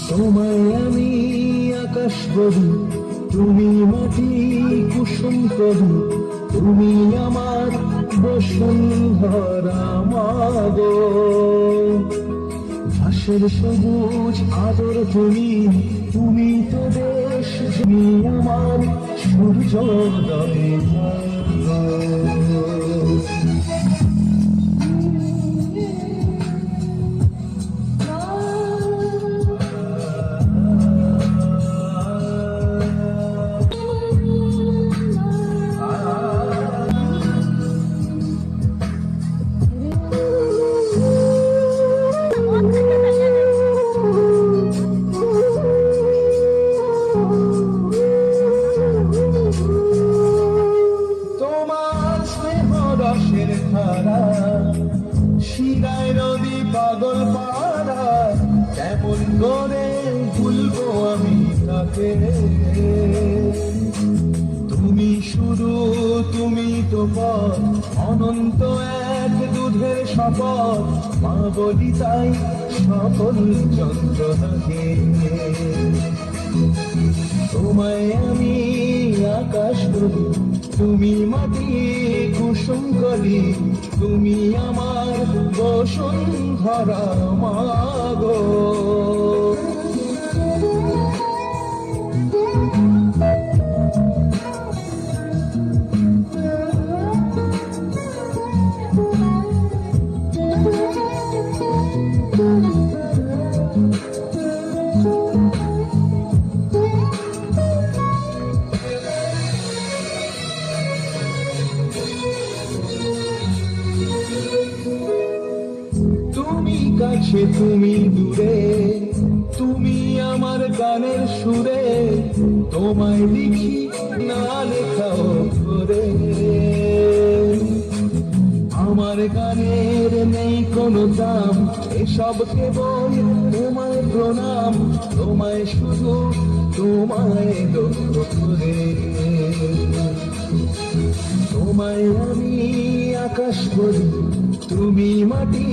তোমায় আমি আকাশ বলি, তুমি মাটি কুসুম করি, তুমি আমার বসুন্ধরা মাগো। ঘাসের সবুজ আদর তুমি, তুমি তো দেশ, তুমি আমার সূর্যোদয় মাগো। রসের ধারা শিরায় নদী পাগল পাড়া, কেমন করে ভুলবো আমি তাকে। তুমি শুরু, তুমি তো পথ, অনন্ত এক দুধের শপথ, মা বলি তাই সকল যন্ত্রণাকে। তোমায় আমি আকাশ বলি, তুমি মাটি কুসুম করি, তুমি আমার বসুন্ধরা মাগো। তুমি কাছে তুমি দূরে, তুমি আমার গানের সুরে, তোমায় লিখি না লেখাও করে। আমার গানের নেই কোনো দাম, এসব কেবল তোমায় প্রণাম, তোমায় শুধু তোমায় লক্ষ্য করে। তোমায় আমি আকাশ বলি, তুমি মাটি